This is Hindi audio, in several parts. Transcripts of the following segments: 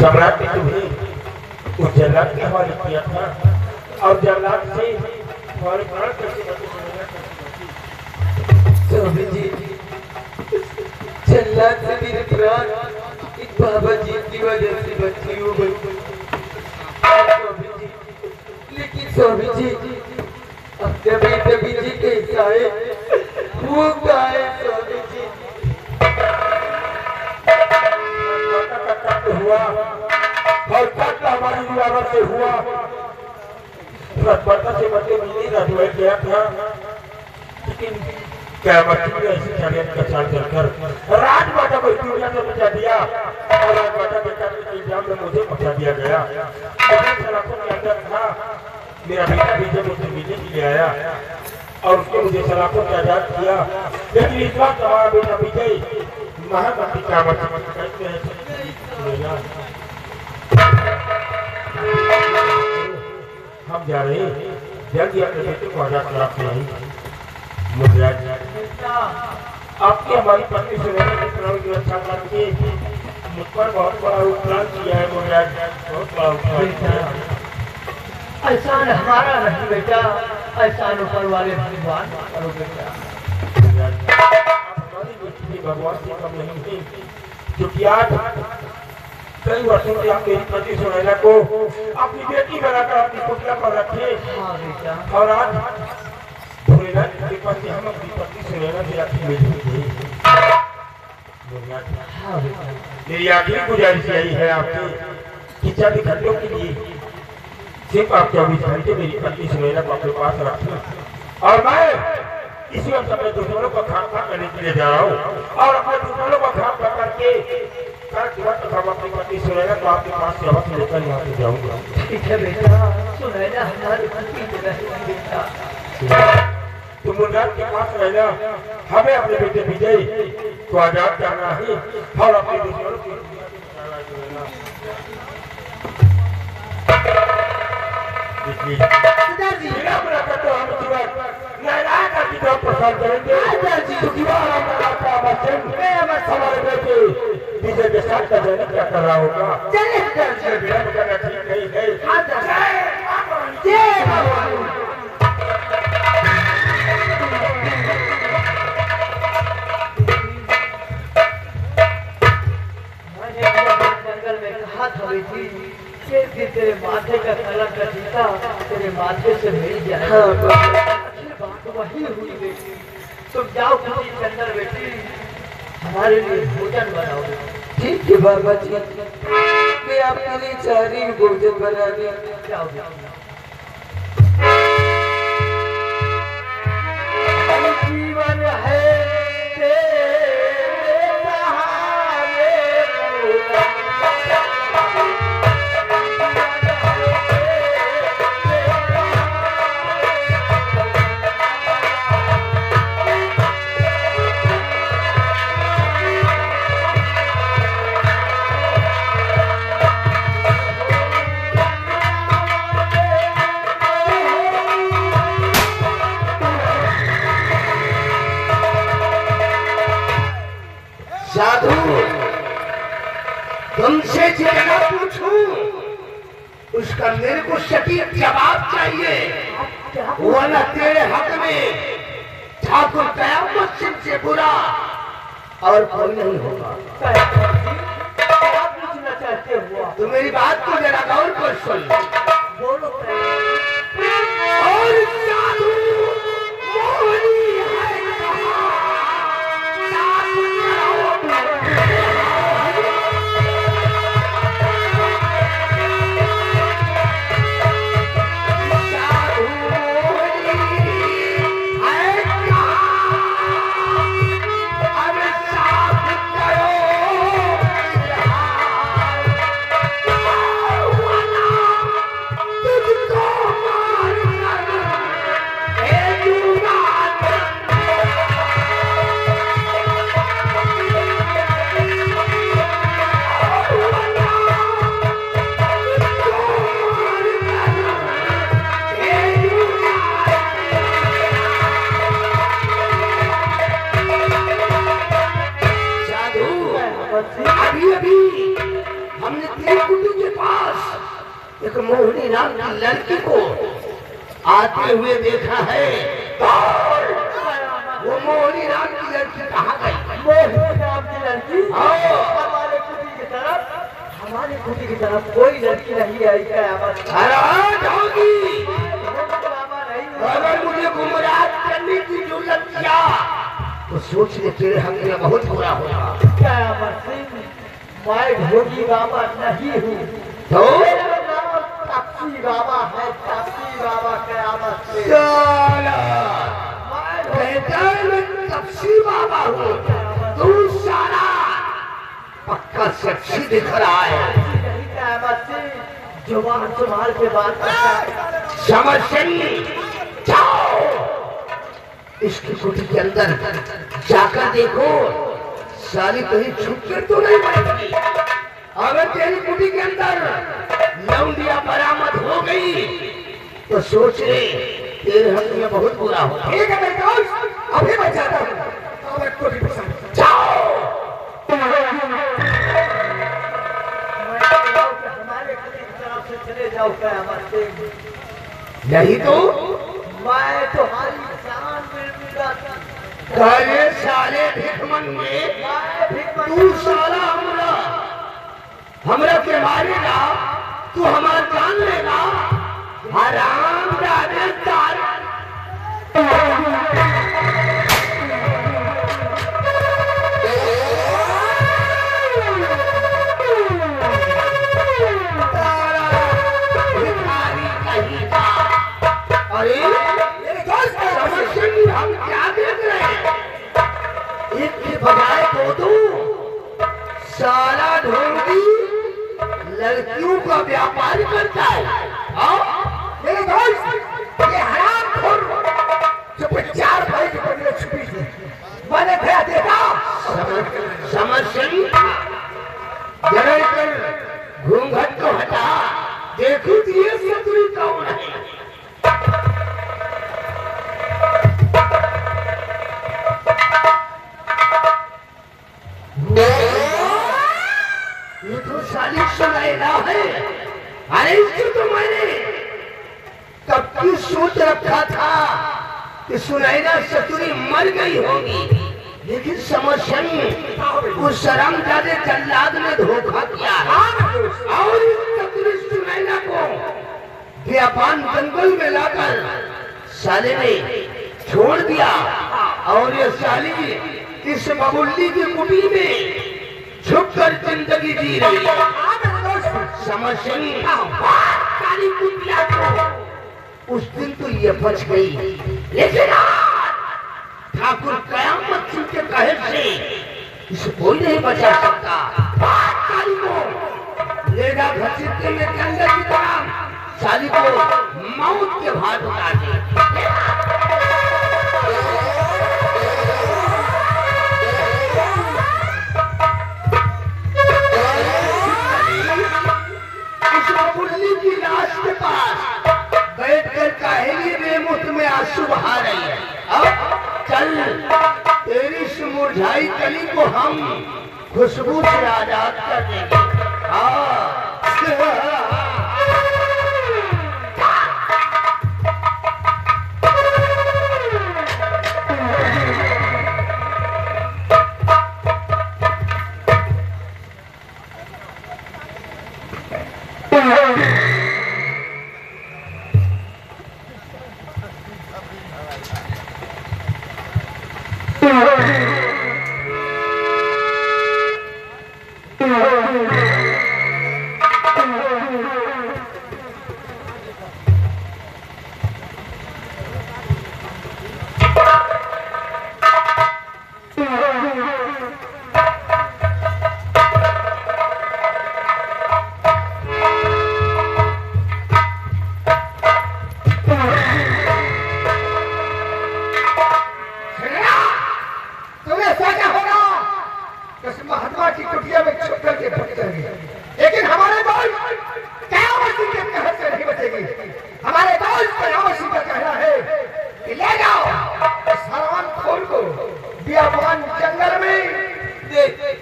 सम्राट ने तुम्हें उस जल्लाद के हवाले किया था और जल्लाद से हमारे प्राण कैसे स्वामी जी, जल्लाद से मेरे प्राण एक बाबा जी की वजह से बची हो गई। स्वामी जी, लेकिन स्वामी जी अपने बेटे जी कैसा है, वो क्या है स्वामी जी? हुआ और कट हमारी दीवारों से हुआ, तत्परता से बच्चे मिली रजुए गया था, लेकिन क्या बच्ची ऐसी शरीयत का चाल चलकर राजमाता को दुनिया से बचा दिया और राजमाता बेटा के इल्जाम में मुझे बचा दिया गया। मुझे सलाखों के अंदर था, मेरा बेटा विजय मुझसे मिलने के लिए आया और उसने मुझे सलाखों से आजाद किया, लेकिन इस वक्त हमारा बेटा विजय महामंत्री का कहते हैं हम जा रहे हैं जल्दी अपने बेटे को आजाद कराते हैं। मुझे आपकी हमारी पत्नी सुनहरे के प्राण की रक्षा करके मुझ पर बहुत बड़ा उपकार किया है। मुझे बहुत बड़ा उपकार एहसान हमारा नहीं बेटा, एहसान ऊपर वाले भगवान करो बेटा। भगवान से कम नहीं है, क्योंकि आज कई वर्षों से आप मेरी पति सुनैना को अपनी बेटी बनाकर अपनी कुटिया पर रखे और आज भोलेनाथ की कृपा से हम अपनी पति सुनैना से आपकी मिली गई। मेरी आखिरी गुजारिश यही है आपकी कि 24 घंटों के लिए सिर्फ आप 24 घंटे मेरी पत्नी सुनैना को अपने पास रखें और मैं इसी वक्त अपने दुश्मनों को खाक करने के लिए जा रहा हूँ और अपने दुश्मनों को खाक करके हम अपनी पत्नी सुनैना को आपके पास से अवश्य लेकर यहाँ पे जाऊंगा। ठीक है बेटा, सुनैना हमारी पत्नी रहेगी बेटा। तुम मुन्नाथ के पास रहना, हमें अपने बेटे विजय को आजाद करना है और अपने दुश्मनों को प्रसाद करेंगे हमारे बेटे विजय के साथ का जन्म क्या कर रहा होगा। विलंब करना ठीक नहीं है। जंगल में कहा था बेटी कि तेरे माथे का कलर का टीका तेरे माथे से मिल जाए। बात वही हुई बेटी, तुम जाओ किसी के अंदर बेटी हमारे लिए भोजन बनाओ। ठीक है बाबा जी, मैं आपके लिए चाह रही हूँ भोजन बनाने। जाओ जीवन है साधु, तुमसे जितना पूछूं उसका मेरे को सटीक जवाब चाहिए, वरना तेरे हक में ठाकुर कयामत से बुरा और कोई नहीं होगा। क्या पूछना चाहते हो? तो मेरी बात को जरा गौर कर सुन। बोलो। और साधु मोहनी है कहाँ? हमने तेरी कुटी के पास एक मोहिनी नाम की लड़की को आते हुए देखा है। वो मोहिनी नाम की लड़की कहाँ गई? मोहिनी नाम की लड़की हाँ। हमारे कुटी की तरफ कोई लड़की नहीं आई क्या? नाराज होगी। बाबा नहीं अगर मुझे गुमराह करने की जरूरत किया तो सोच ले तेरे हक में बहुत बुरा होगा। क्या सिंह, मैं भोगी बाबा नहीं हूँ। तो मेरा नाम ताप्सी बाबा है। ताप्सी बाबा कयामत से साला मैं कहता है मैं तपसी बाबा हूँ, तू साला पक्का सेक्सी दिख रहा है। नहीं कयामत से जुबान संभाल के बात करता है। समझ गई? जाओ इसकी कुटी के अंदर जाकर देखो, साली कहीं छुप कर तो नहीं बैठी। अगर तेरी कुटी के अंदर लौंडिया बरामद हो गई तो सोच ले तेरे हक में बहुत बुरा होगा। ठीक है मेरे दोस्त, अभी मैं जाता हूँ। अब कुटी पसंद जाओ। हमारे कुटी की तरफ से चले जाओ कयामत से, नहीं तो मैं तुम्हारी जान मिला। काले साले भिखमन में तू साला हमरा के मारेगा, तू हमारा जान लेगा। हराम दादे तार भिखारी कहीं का। अरे मेरे दोस्त हम क्या देख रहे हैं? एक के बजाय दो साला ढोंगी लड़कियों का व्यापार करता है। मेरे दोस्त ये हरामखोर जो 4 भाई के बदले छुपी थी, मैंने भैया देखा। समझ गई? जरा कर घूंघट को हटा, देखो तो ये शत्रु कौन है। ये तो साली सुनैना है। अरे इसकी तो मैंने कब की सोच रखा था कि सुनैना सतुरी मर गई होगी, लेकिन समस्या उस शर्मजादे जल्लाद ने धोखा किया और इस सतुरी सुनैना को व्यापान जंगल में लाकर साले ने छोड़ दिया और ये साली इस बबुल्ली की कुटी में छुपकर जिंदगी जी रही। समझ काली कुटिया को उस दिन तो ये बच गई, लेकिन ठाकुर कयामत सिंह के कहे से इसे कोई नहीं बचा सकता। काली को लेगा घसीटने में गंगा की तरह, साली को मौत के भाग उतार दे। की लाश के पास बैठकर काहेली बेमुख में आंसू बहा रही है। अब चल तेरी इस मुरझाई कली को हम खुशबू से आजाद कर देंगे।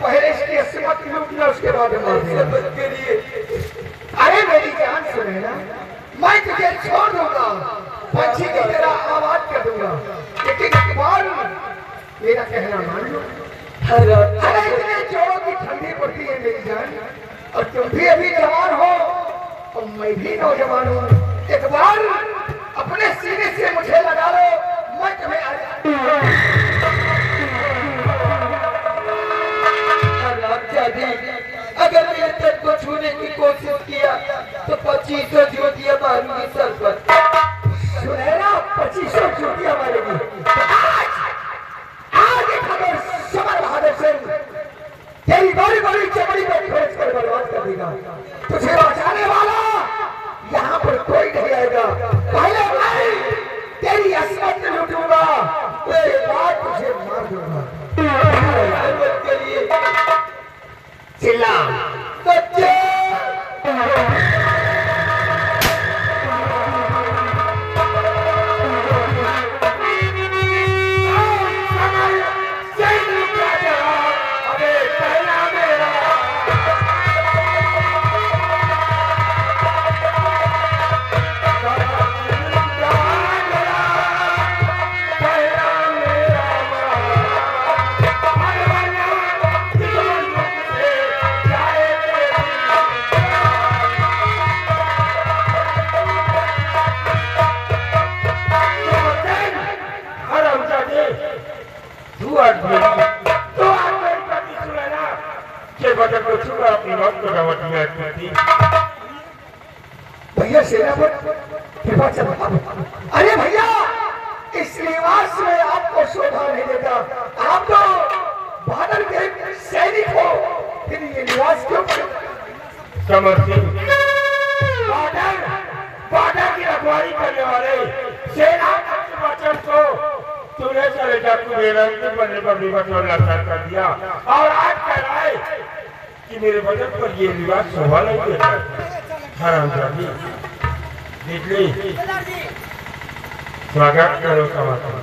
पहले इसकी 80 मत लूटना, उसके बाद और तुम भी अभी जवान हो और मैं भी नौजवान हूँ। एक बार अपने सीने से मुझे लगा लो, मैं तुम्हें अगर मैंने तेरे को छूने की कोशिश किया तो 2500 जूतियां मारूंगी सर पर। सुनहरा 2500 जूतियां मारेगी। आज एक खबर समर बहादुर सिंह तेरी बड़ी बड़ी चमड़ी को खींच कर बर्बाद कर देगा। तुझे बचाने वाला यहाँ पर कोई नहीं आएगा। पहले मैं तेरी असमत लूटूंगा, उसके बाद तुझे मार दूंगा। के लिए चिल्ला सच्चे भैया सेनापति कृपा चला। अरे भैया इस निवास में आपको शोभा नहीं देता। आप तो बहादुर के सैनिक हो, फिर ये निवास क्यों? समर सिंह बॉर्डर की रखवाली करने वाले सेना के वचन को तूने चले डाकू बेरंगी बनने पर विवश और लाचार कर दिया और आज कह रहा है कि मेरे वचन पर ये विवाद शोभा नहीं देता। हरामजादी बिजली स्वागत करो समाचार।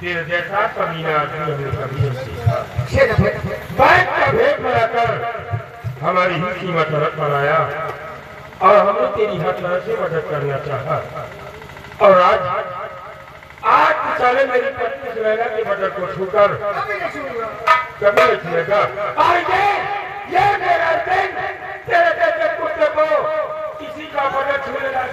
तेरे जैसा कमीना आदमी हमने कभी नहीं सीखा। बैंक का भेद बनाकर हमारी ही कीमत बनाया और हमने तेरी हर तरह से मदद करना चाहा और आज साले मेरी पत्नी सुनैना की मदद को छूकर कभी नहीं छूएगा। ये मेरा दिन तेरे जैसे कुत्ते को किसी का मदद छूएगा।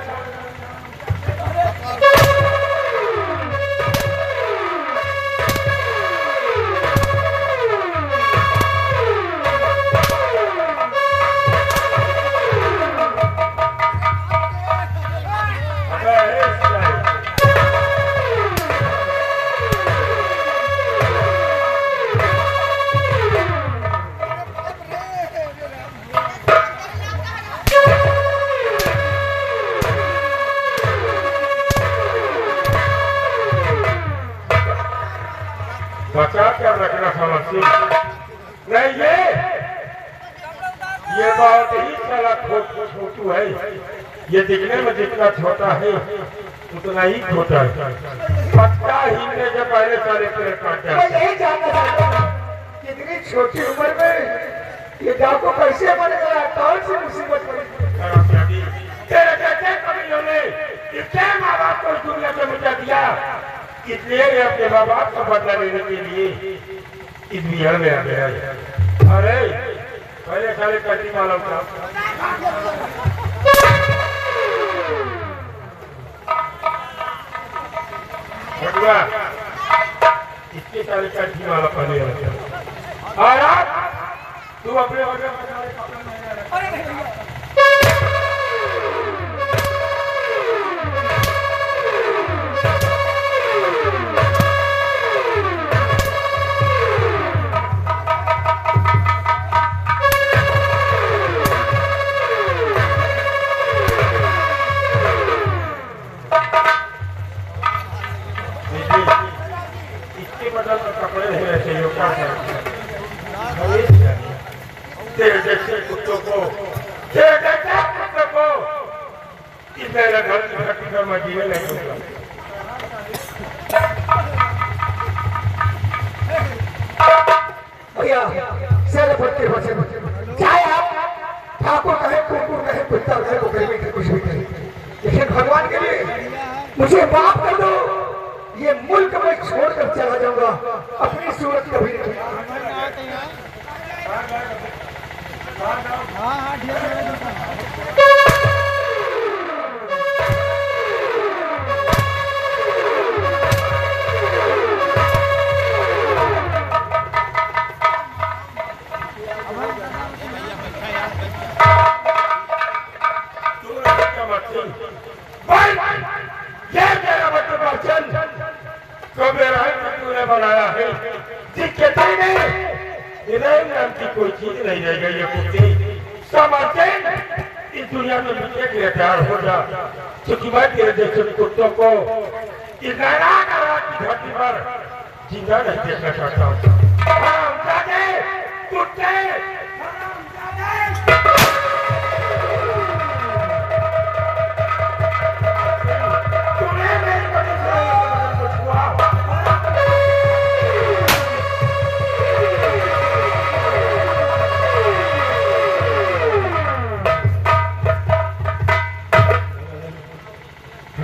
बचा कर रखना समझती नहीं। ये बहुत ही साला छोटू है। ये दिखने में जितना छोटा है उतना ही छोटा है। पत्ता हिलने से पहले सारे पेड़ काट इतनी छोटी उम्र में ये डाकू कैसे बन गया? कौन सी मुसीबत पड़ी? तेरे जैसे कमियों ने इतने माँ बाप को दुनिया से मिटा दिया, इसलिए ये अपने माँ बाप को बदला लेने के लिए इस बिहार में आ गया है। अरे पहले साले कटी मालूम था। इसके सारे कटी माला पहले और तू अपने तेरे जैसे कुत्तों को, तेरे जैसे कुत्तों को इस मेरा घर की धरती पर मैं जीने नहीं दूंगा। भैया सेल पट्टे बचे चाहे आप ठाकुर कहे, कुकुर कहे, कुत्ता कहे, वो कहे, कुछ भी कहे, लेकिन भगवान के लिए मुझे माफ कर दो। ये मुल्क में छोड़कर चला जाऊंगा, अपनी सूरत कभी नहीं। बनाया है जिसके इनाम नाम की कोई चीज नहीं रह गई है। कुत्ते समझते इस दुनिया में मिलने के लिए तैयार हो जा, क्योंकि मैं तेरे जैसे कुत्तों को इस धरती पर जिंदा नहीं देखना चाहता हूँ। कुत्ते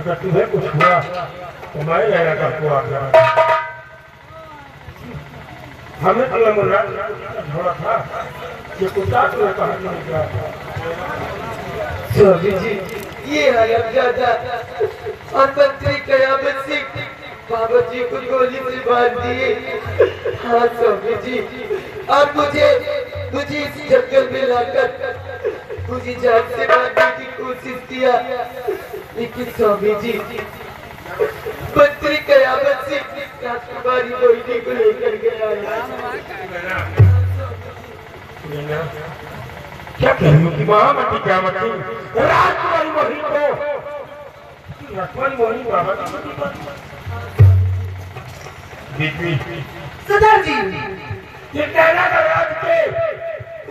अगर तुम्हें कुछ हुआ तो मैं रहना करको आ गया। हमें तो मुन्ना झोड़ा था ये कुत्ता तुम्हें कहा नहीं गया। स्वामी जी ये हरामजादा और मंत्री कयामत सिंह बाबा जी को गोली से मार दिए। हाँ स्वामी जी, और मुझे इस जंगल में लाकर मुझे जान से मारने की कोशिश किया, लेकिन स्वामी जी मंत्री कयामत सिंह राजकुमारी मोहिनी को लेकर गया है। क्या कहूँ कि महामती कयामती राजकुमारी मोहिनी को राजकुमारी मोहिनी महामती सरदार जी ये कहना था राज के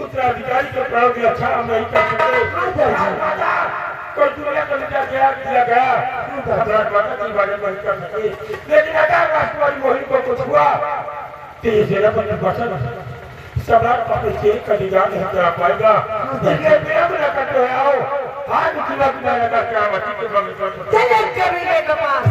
उत्तराधिकारी के प्रयोग में अच्छा हम नहीं कर सकते। कोई दुनिया को निकाल दिया गया राजमाता की बारे में नहीं कर सके, लेकिन अगर राजकुमारी मोहिनी को कुछ हुआ तो ये सेनापति बसन सम्राट पापी से कदीगा नहीं करा पाएगा। इसलिए विलंब न करते हुए आओ आज किला किनारे का क्या मची के बगीचे में चले कबीले के पास